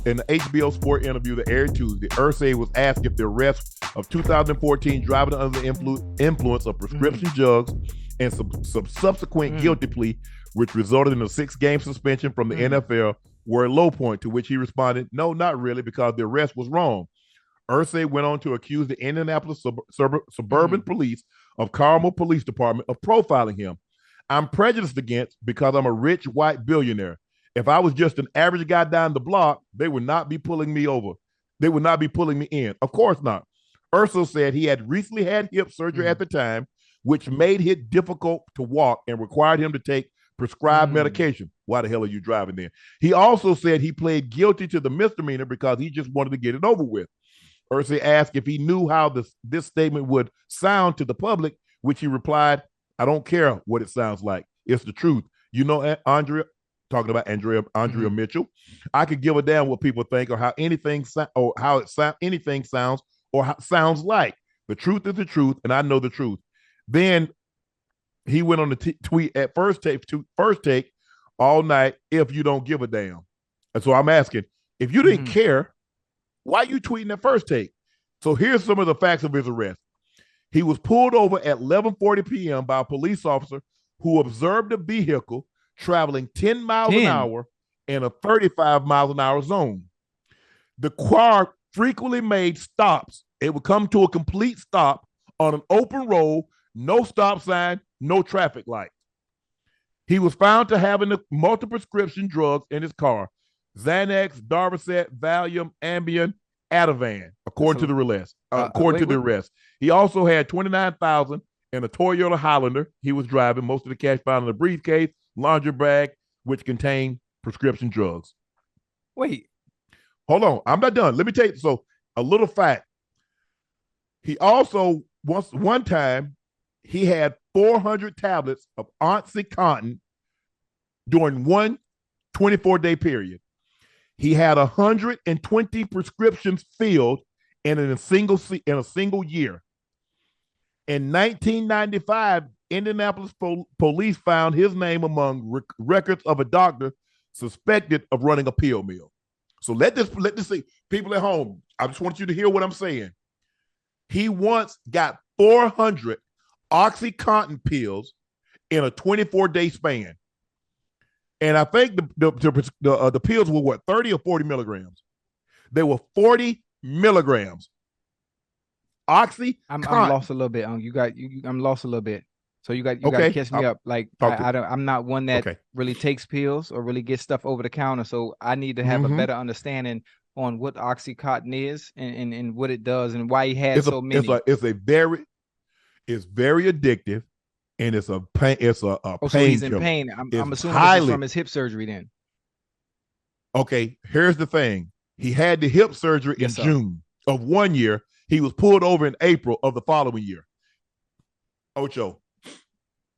in the HBO Sport interview that aired Tuesday, Irsay was asked if the arrest of 2014 driving under the influence of prescription drugs and some subsequent guilty plea, which resulted in a 6-game suspension from the NFL, were a low point, to which he responded, no, not really, because the arrest was wrong. Irsay went on to accuse the Indianapolis Suburban Police of Carmel Police Department of profiling him. I'm prejudiced against because I'm a rich white billionaire. If I was just an average guy down the block, they would not be pulling me over. They would not be pulling me in. Of course not. Irsay said he had recently had hip surgery at the time, which made it difficult to walk and required him to take prescribed medication. Why the hell are you driving then? He also said he pled guilty to the misdemeanor because he just wanted to get it over with. Irsay asked if he knew how this statement would sound to the public, which he replied, I don't care what it sounds like. It's the truth. You know, Andrea, talking about Andrea Mitchell, I could give a damn what people think or how anything anything sounds or how sounds like. The truth is the truth, and I know the truth. Then he went on the tweet at first take all night, if you don't give a damn. And so I'm asking, if you didn't care, why are you tweeting at first take? So here's some of the facts of his arrest. He was pulled over at 11:40 p.m. by a police officer who observed a vehicle traveling 10 miles an hour in a 35 miles an hour zone. The car frequently made stops. It would come to a complete stop on an open road, no stop sign, no traffic light. He was found to have multiple prescription drugs in his car: Xanax, Darvocet, Valium, Ambien, Ativan, according to the arrest. He also had $29,000 in a Toyota Highlander he was driving. Most of the cash found in a briefcase, laundry bag, which contained prescription drugs. Wait. Hold on. I'm not done. Let me tell you. So, a little fact. He also, one time, he had 400 tablets of Ochocinco during one 24-day period. He had 120 prescriptions filled in a single year. In 1995, Indianapolis police found his name among records of a doctor suspected of running a pill mill. So let this see. People at home, I just want you to hear what I'm saying. He once got 400 Oxycontin pills in a 24-day span. And I think the pills were what, 30 or 40 milligrams? They were 40 milligrams. Oxycontin. I'm lost a little bit. I'm lost a little bit. So you got to catch me up. Like I'm not one that really takes pills or really gets stuff over the counter. So I need to have a better understanding on what Oxycontin is and what it does and why he has so many. It's very addictive, and it's a pain. It's a pain. So he's in pain. I'm assuming this is from his hip surgery then. Okay, here's the thing. He had the hip surgery in June of one year. He was pulled over in April of the following year. Ocho,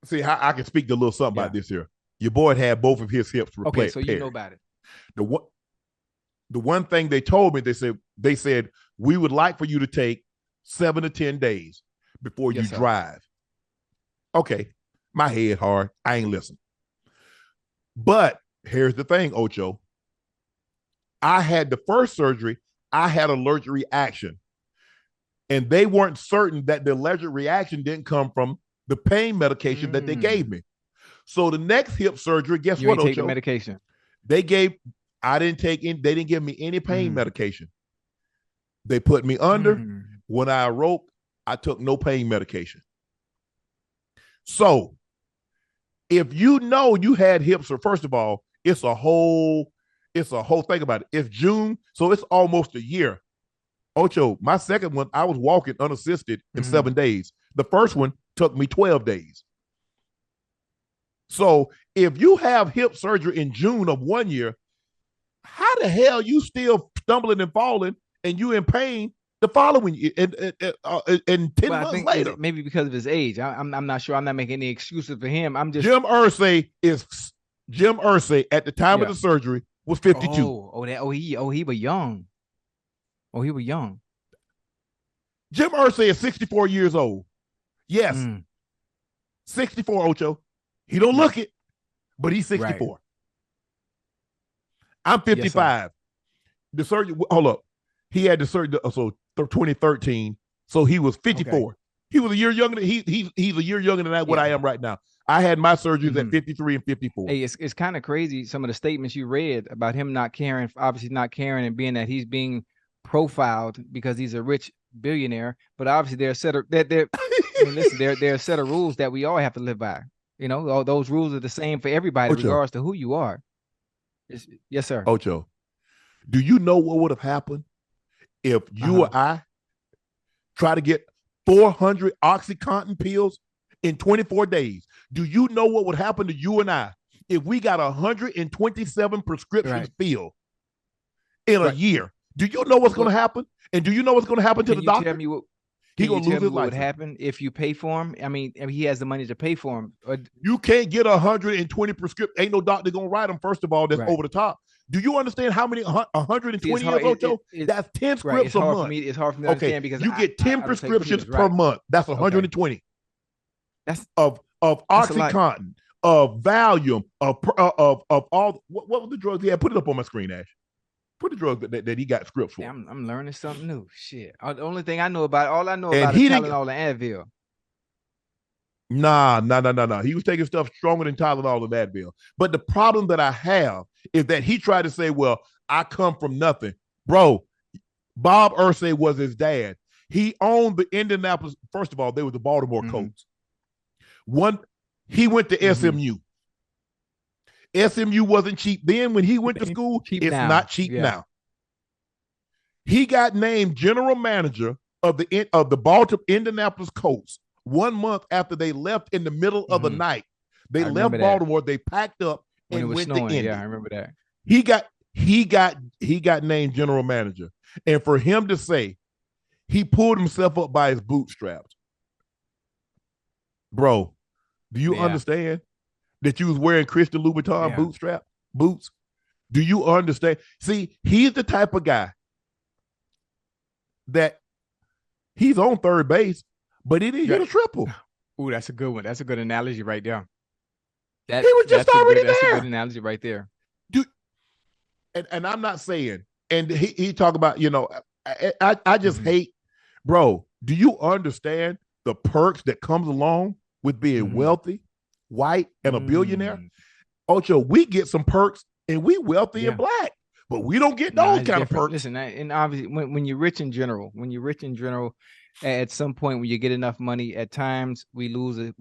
see how I can speak a little something about this here. Your boy had both of his hips repaired. Okay, so you know about it. The one thing they told me, they said we would like for you to take 7 to 10 days before you drive. Okay, my head hard. I ain't listen. But here's the thing, Ocho. I had the first surgery. I had an allergic reaction. And they weren't certain that the allergic reaction didn't come from the pain medication that they gave me. So the next hip surgery, guess what, Ocho? Take the medication. They didn't give me any pain medication. They put me under. When I awoke, I took no pain medication. So if you know you had hips, or first of all, it's a whole thing about it. It's June, so it's almost a year. Ocho, my second one, I was walking unassisted in 7 days. The first one took me 12 days. So if you have hip surgery in June of 1 year, how the hell you still stumbling and falling and you in pain the following year and 10 months later? Maybe because of his age. I'm not sure. I'm not making any excuses for him. I'm just Jim Irsay at the time of the surgery was 52. He was young. Oh, he was young. Jim Irsay is 64 years old. Yes. 64, Ocho. He don't look it, but he's 64. Right. I'm 55. The surgery. Hold up. He had the surgery. So 2013. So he was 54. Okay. He was a year younger than he's a year younger than what I am right now. I had my surgeries at 53 and 54. Hey, it's kind of crazy some of the statements you read about him not caring, obviously not caring, and being that he's being profiled because he's a rich billionaire. But obviously there are a set of rules that we all have to live by. You know, all those rules are the same for everybody, Ocho, regardless to who you are. Yes, sir. Ocho, do you know what would have happened if you or I try to get 400 Oxycontin pills in 24 days? Do you know what would happen to you and I if we got 127 prescriptions filled in a year? Do you know what's going to happen? And do you know what's going to happen to the doctor? Tell me what, He's going to lose his life. What would happen if you pay for him? I mean, he has the money to pay for him. You can't get 120 prescriptions. Ain't no doctor going to write them, first of all. That's over the top. Do you understand how many 120 years, Ocho? That's 10 scripts a month. It's hard for me to understand because you get 10 prescriptions per month. That's 120. That's of Oxycontin, of Valium, of all. What was the drugs he had? Put it up on my screen, Ash. Put the drugs that he got scripts for. Yeah, I'm learning something new. Shit. The only thing I know about, all I know about is Tylenol and Advil. Nah. He was taking stuff stronger than Tylenol and Advil. But the problem that I have is that he tried to say, well, I come from nothing. Bro, Bob Irsay was his dad. He owned the Indianapolis. First of all, they were the Baltimore Colts. He went to SMU. SMU wasn't cheap then when he went to school. It's not cheap now. He got named general manager of the Baltimore Indianapolis Colts 1 month after they left in the middle of the night. They left Baltimore. They packed up and went to Indy. Yeah, I remember that. He got named general manager, and for him to say he pulled himself up by his bootstraps, bro. Do you understand that you was wearing Christian Louboutin boots? Do you understand? See, he's the type of guy that he's on third base, but he didn't hit a triple. Ooh, that's a good one. That's a good analogy right there. He was just already there. That's a good analogy right there. Dude, and I'm not saying, and he talk about, I just hate, bro, do you understand the perks that comes along with being wealthy, white, and a billionaire? Ocho, we get some perks and we wealthy and black, but we don't get those kind of perks. Listen, and obviously when you're rich in general, at some point when you get enough money, at times we lose a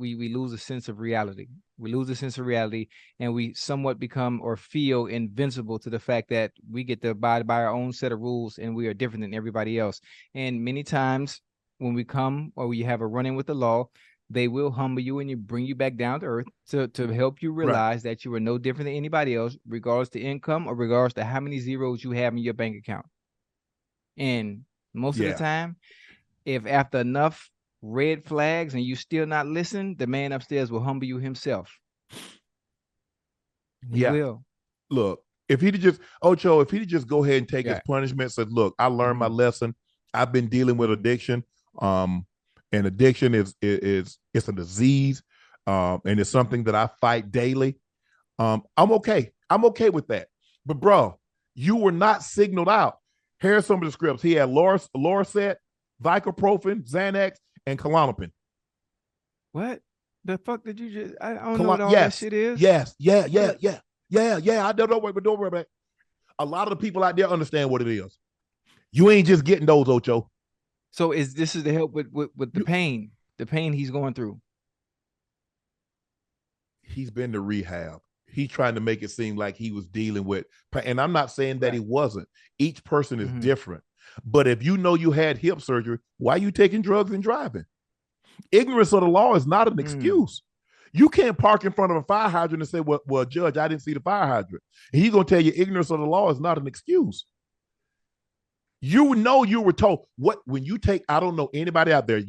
sense of reality. We lose a sense of reality, and we somewhat become or feel invincible to the fact that we get to abide by our own set of rules and we are different than everybody else. And many times when we come or we have a run-in with the law, they will humble you and you bring you back down to earth to help you realize that you are no different than anybody else, regardless to income or regardless to how many zeros you have in your bank account. And most of the time, if after enough red flags and you still not listen, the man upstairs will humble you himself. He will. Look, if he'd just go ahead and take his punishment, said, look, I learned my lesson. I've been dealing with addiction. And addiction is a disease, and it's something that I fight daily. I'm okay. I'm okay with that. But bro, you were not signaled out. Here's some of the scripts. He had Lorcet, Vicodin, Xanax, and Klonopin. What the fuck did you just? I don't know what all that shit is. Yes. Yeah. I don't know, but don't worry about it. A lot of the people out there understand what it is. You ain't just getting those, Ocho. So this is to help with the pain he's going through. He's been to rehab. He's trying to make it seem like he was dealing with, and I'm not saying that he wasn't. Each person is different. But if you know you had hip surgery, why are you taking drugs and driving? Ignorance of the law is not an excuse. You can't park in front of a fire hydrant and say, well, Judge, I didn't see the fire hydrant. And he's going to tell you ignorance of the law is not an excuse. You know you were told when you take, I don't know anybody out there,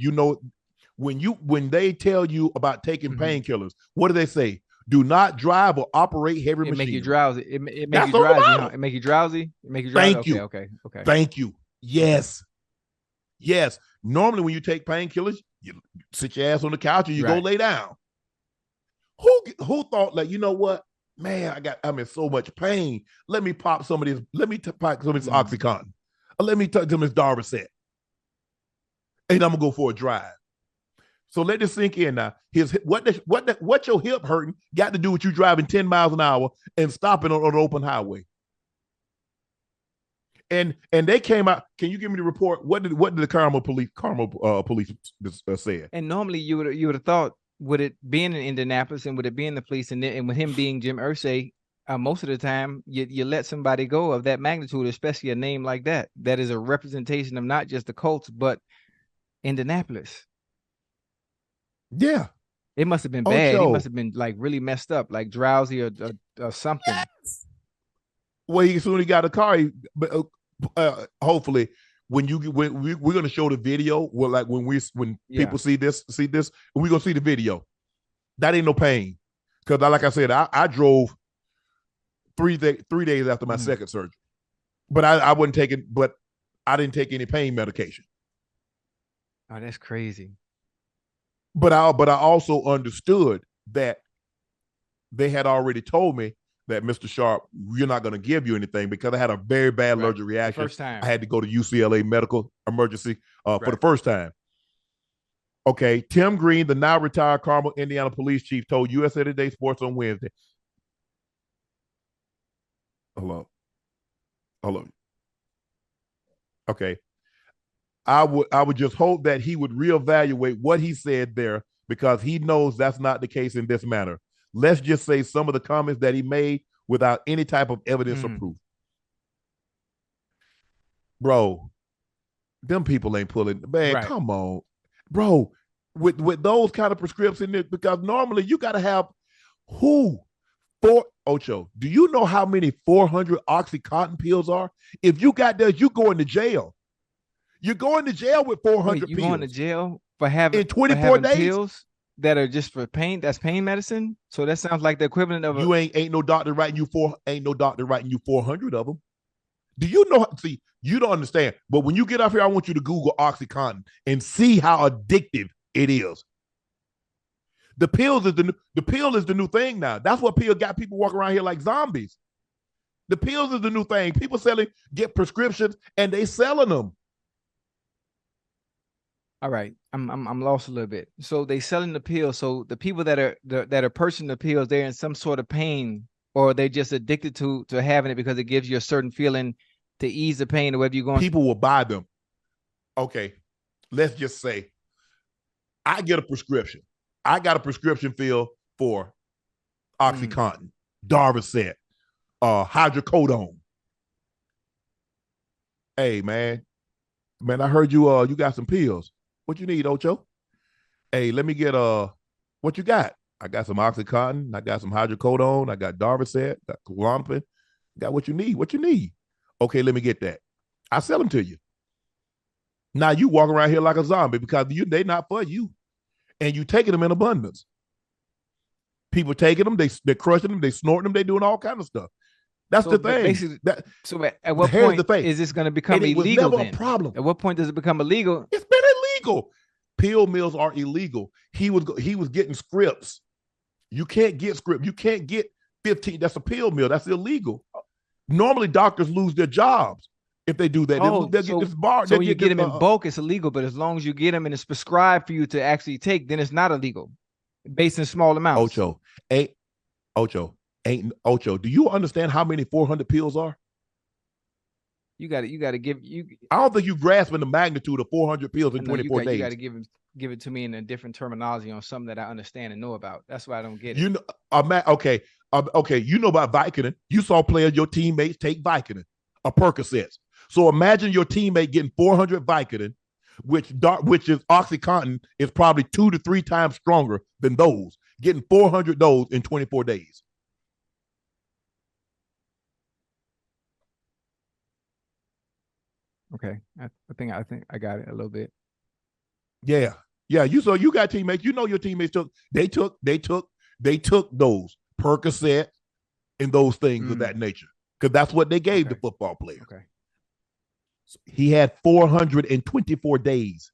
when they tell you about taking painkillers, what do they say? Do not drive or operate heavy machinery. Make you drowsy. It make you drowsy. Huh? It make you drowsy. It make you drowsy. Thank you. Okay. Thank you. Yes. Normally when you take painkillers, you sit your ass on the couch and you go lay down. Who thought, like, you know what? man, I'm in so much pain. Let me pop some of this. Let me pop some of this Oxycontin. Let me touch some of this Darvocet. And I'm gonna go for a drive. So let this sink in now. What your hip hurting got to do with you driving 10 miles an hour and stopping on an open highway? And they came out. Can you give me the report? What did the Carmel police say? And normally you would have thought, with it being in Indianapolis and with it being the police and with him being Jim Irsay, most of the time you let somebody go of that magnitude, especially a name like that is a representation of not just the Colts but Indianapolis. Yeah, it must have been bad. He must have been like really messed up, like drowsy or something. Yes. Well, he soon got a car. Hopefully, when we're gonna show the video, when people see this, we're gonna see the video. That ain't no pain, because like I said, I drove 3 days after my second surgery, but I wasn't taking, but I didn't take any pain medication. Oh, that's crazy. But I also understood that they had already told me that, Mr. Sharpe, we're not going to give you anything, because I had a very bad allergic reaction. First time. I had to go to UCLA medical emergency for the first time. Okay, Tim Green, the now retired Carmel, Indiana police chief, told USA Today Sports on Wednesday. Hello. Okay. I would just hope that he would reevaluate what he said there, because he knows that's not the case in this matter. Let's just say some of the comments that he made without any type of evidence or proof. Bro, them people ain't pulling. Man, come on. Bro, with those kind of prescriptions, because normally you got to have Ocho, do you know how many 400 Oxycontin pills are? If you got those, you going to jail. You're going to jail with 400 pills. You going to jail for having in 24 days pills that are just for pain? That's pain medicine. So that sounds like the equivalent of ain't no doctor writing you 400 of them. Do you know? See, you don't understand. But when you get up here, I want you to Google Oxycontin and see how addictive it is. The pill is the new thing now. That's what pill got people walking around here like zombies. The pills is the new thing. People get prescriptions and they selling them. All right, I'm lost a little bit. So they selling the pills. So the people that are purchasing the pills, they're in some sort of pain, or they're just addicted to having it because it gives you a certain feeling to ease the pain or whatever you're going. People will buy them. Okay, let's just say I get a prescription. I got a prescription fill for Oxycontin, Darvocet, hydrocodone. Hey, man, I heard you got some pills. What you need, Ocho? Hey, let me get what you got? I got some Oxycontin, I got some hydrocodone, I got Darvocet, got Klonopin, got what you need. What you need? Okay, let me get that. I sell them to you. Now you walk around here like a zombie because they not for you. And you taking them in abundance. People taking them, they're crushing them, they snorting them, they doing all kinds of stuff. That's the thing. So at what point is this going to become illegal? It was never then? A problem. At what point does it become illegal? It's been illegal. Pill mills are illegal. He was getting scripts. You can't get script. You can't get 15. That's a pill mill. That's illegal. Normally, doctors lose their jobs if they do that. They'll get disbarred. So when you get them in bulk, it's illegal. But as long as you get them and it's prescribed for you to actually take, then it's not illegal, based in small amounts. Ocho, do you understand how many 400 pills are? You got to give you. I don't think you grasping the magnitude of 400 pills in 24 days. You got to give it to me in a different terminology on something that I understand and know about. That's why I don't get it. You know, okay. You know about Vicodin. You saw your teammates take Vicodin, a Percocet. So imagine your teammate getting 400 Vicodin, which is Oxycontin, is probably 2 to 3 times stronger than those. Getting 400 those in 24 days. Okay, I think I got it a little bit. Yeah. You got teammates. You know your teammates took those Percocet and those things of that nature, because that's what they gave the football player. Okay. So he had 424 days.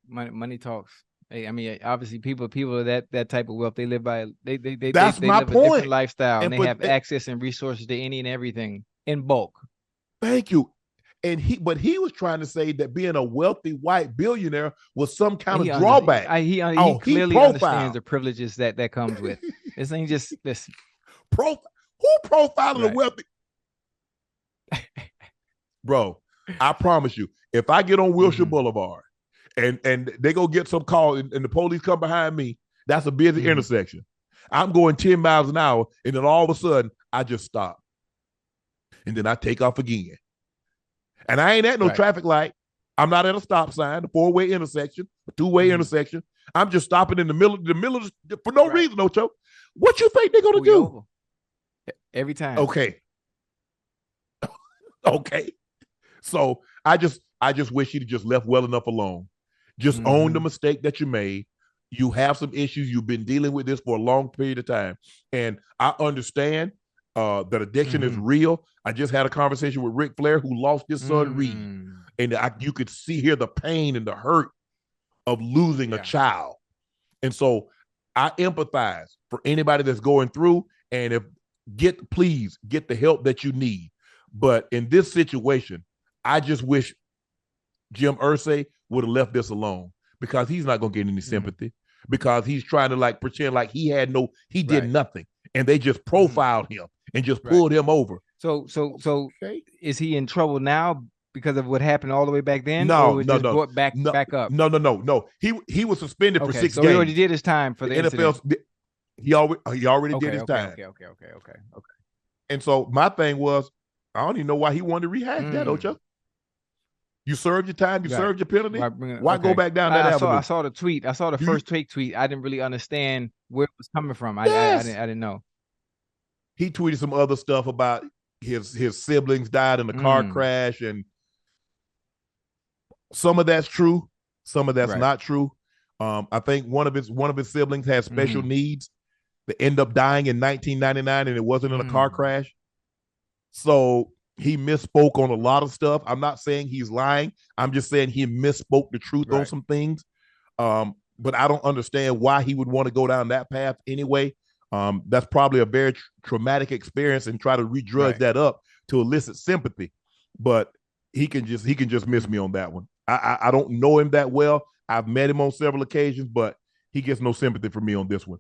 Money talks. Hey, I mean, obviously, people of that type of wealth, they live by That's they my live a different point. lifestyle, and they have access and resources to any and everything in bulk. Thank you. And but he was trying to say that being a wealthy white billionaire was some kind of drawback. He clearly understands the privileges that comes with. This ain't just this. Who profiling the wealthy? Bro, I promise you, if I get on Wilshire Boulevard and they go get some call and the police come behind me, that's a busy intersection. I'm going 10 miles an hour, and then all of a sudden, I just stop. And then I take off again. And I ain't at no traffic light. I'm not at a stop sign, a 4-way intersection, a 2-way intersection. I'm just stopping in the middle for no reason, Ocho. What you think they're going to do? Over. Every time. Okay. Okay. So I just wish he'd just left well enough alone. Just own the mistake that you made. You have some issues. You've been dealing with this for a long period of time. And I understand that addiction is real. I just had a conversation with Ric Flair, who lost his son, Reed. And you could see the pain and the hurt of losing a child. And so I empathize for anybody that's going through. And please get the help that you need. But in this situation, I just wish Jim Irsay would have left this alone, because he's not going to get any sympathy, because he's trying to pretend like he did nothing, and they just profiled him and just pulled him over. So is he in trouble now because of what happened all the way back then? No. Brought back up. No. He was suspended for 6 games. So he already did his time for the NFL. He already did his time. Okay. And so my thing was, I don't even know why he wanted to rehash that, Ocho. You served your time. You served your penalty. Why go back down that avenue? I saw the tweet. I saw the first tweet. I didn't really understand where it was coming from. I didn't know. He tweeted some other stuff about his siblings died in a car crash, and some of that's true, some of that's not true. I think one of his siblings has special needs that end up dying in 1999, and it wasn't in a car crash. So he misspoke on a lot of stuff. I'm not saying he's lying. I'm just saying he misspoke the truth on some things. But I don't understand why he would want to go down that path anyway. That's probably a very traumatic experience, and try to redrudge that up to elicit sympathy. But he can just miss me on that one. I don't know him that well. I've met him on several occasions, but he gets no sympathy from me on this one.